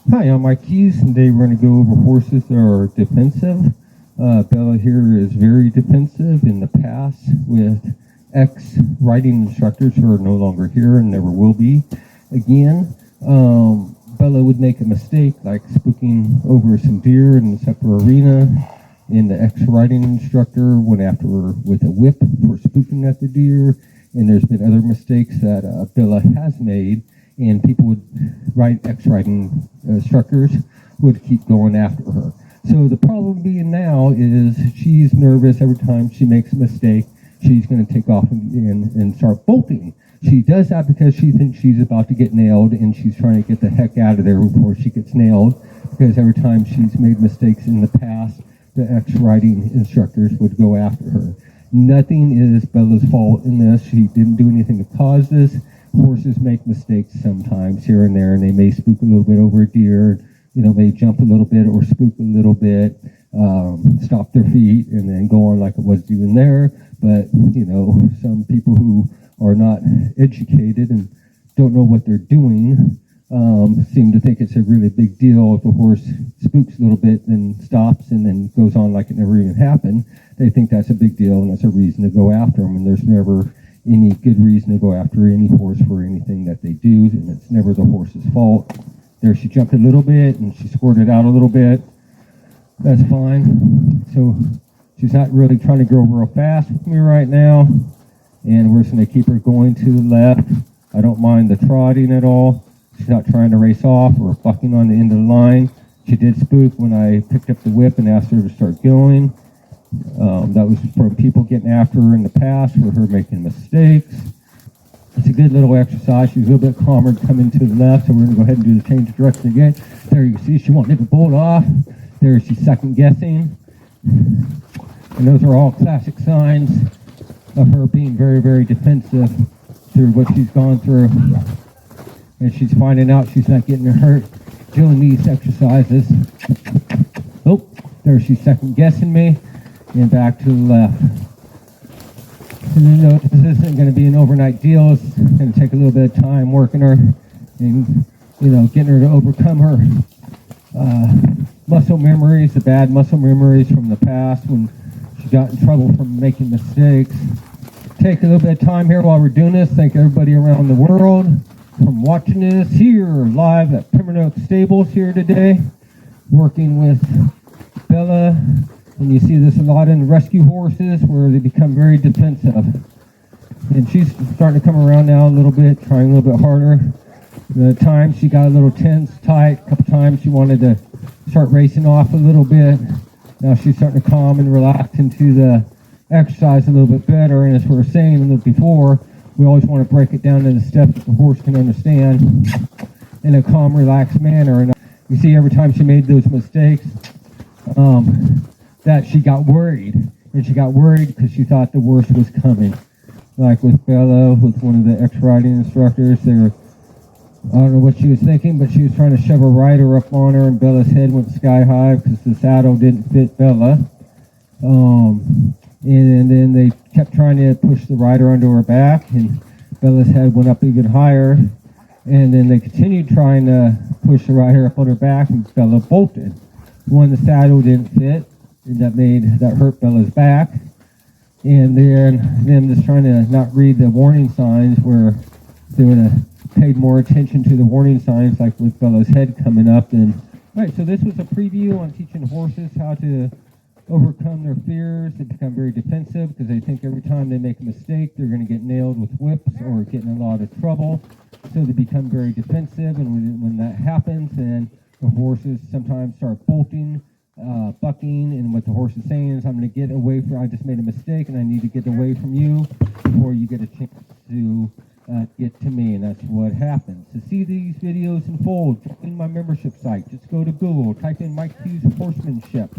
Hi, I'm Mike Hughes, and today we're going to go over horses that are defensive. Bella here is very defensive in the past with ex-riding instructors who are no longer here and never will be again. Bella would make a mistake like spooking over some deer in the separate arena, and the ex-riding instructor went after her with a whip for spooking at the deer, and there's been other mistakes that Bella has made, and people would ex-riding instructors would keep going after her. So the problem being now is she's nervous every time she makes a mistake. She's going to take off and start bolting. She does that because she thinks she's about to get nailed, and she's trying to get the heck out of there before she gets nailed, because every time she's made mistakes in the past, the ex-riding instructors would go after her. Nothing is Bella's fault in this. She didn't do anything to cause this. Horses make mistakes sometimes here and there, and they may spook a little bit over a deer, may jump a little bit or spook a little bit, stop their feet, and then go on like it was doing there. But, some people who are not educated and don't know what they're doing seem to think it's a really big deal if a horse spooks a little bit, then stops, and then goes on like it never even happened. They think that's a big deal, and that's a reason to go after them, and there's never any good reason to go after any horse for anything that they do, and it's never the horse's fault. There, she jumped a little bit, and she squirted out a little bit. That's fine. So she's not really trying to go real fast with me right now, and we're just going to keep her going to the left. I don't mind the trotting at all. She's not trying to race off or bucking on the end of the line. She did spook when I picked up the whip and asked her to start going. That was from people getting after her in the past for her making mistakes. It's a good little exercise. She's a little bit calmer coming to the left, so we're going to go ahead and do the change of direction again. There you can see she wanted to bolt off. There she's second guessing. And those are all classic signs of her being very, very defensive through what she's gone through. And she's finding out she's not getting hurt doing these exercises. Oh, there she's second guessing me. And back to the left. And this isn't going to be an overnight deal. It's going to take a little bit of time working her and, getting her to overcome her muscle memories, the bad muscle memories from the past when she got in trouble from making mistakes. Take a little bit of time here while we're doing this. Thank everybody around the world from watching this here live at Pembroke Stables here today, working with Bella. And you see this a lot in rescue horses where they become very defensive. And she's starting to come around now a little bit, trying a little bit harder. The time she got a little tense, tight. A couple times she wanted to start racing off a little bit. Now she's starting to calm and relax into the exercise a little bit better. And as we were saying before, we always want to break it down into steps that the horse can understand in a calm, relaxed manner. And you see every time she made those mistakes, that she got worried, and she got worried because she thought the worst was coming. Like with Bella, with one of the ex-riding instructors, I don't know what she was thinking, but she was trying to shove a rider up on her, and Bella's head went sky high because the saddle didn't fit Bella. And then they kept trying to push the rider onto her back, and Bella's head went up even higher. And then they continued trying to push the rider up on her back, and Bella bolted. When the saddle didn't fit, that hurt Bella's back. And then them just trying to not read the warning signs, where they would have paid more attention to the warning signs, like with Bella's head coming up. Right, so this was a preview on teaching horses how to overcome their fears. They become very defensive because they think every time they make a mistake, they're going to get nailed with whips or get in a lot of trouble. So they become very defensive, and when that happens, then the horses sometimes start bolting, bucking, and what the horse is saying is, I'm going to get away from, I just made a mistake and I need to get away from you before you get a chance to get to me, and that's what happens. To see these videos in full, join my membership site. Just go to Google, type in Mike Hughes Horsemanship,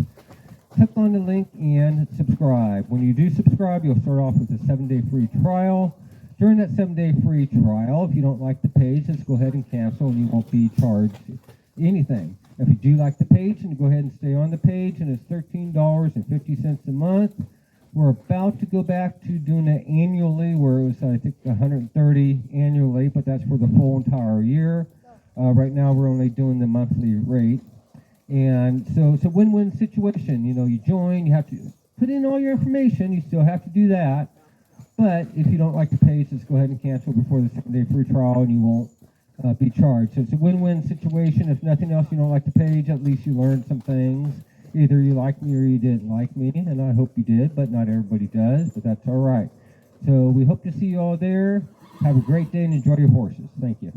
click on the link and subscribe. When you do subscribe, you'll start off with a 7-day free trial. During that 7-day free trial, if you don't like the page, just go ahead and cancel and you won't be charged anything. If you do like the page, and go ahead and stay on the page, and it's $13.50 a month. We're about to go back to doing it annually, where it was, I think, $130 annually, but that's for the full entire year. Right now, we're only doing the monthly rate. And so it's a win-win situation. You know, you join, you have to put in all your information. You still have to do that. But if you don't like the page, just go ahead and cancel before the 7-day free trial, and you won't be charged. So it's a win-win situation. If nothing else, you don't like the page, at least you learned some things. Either you like me or you didn't like me, and I hope you did, but not everybody does, but that's all right. So we hope to see you all there. Have a great day and enjoy your horses. Thank you.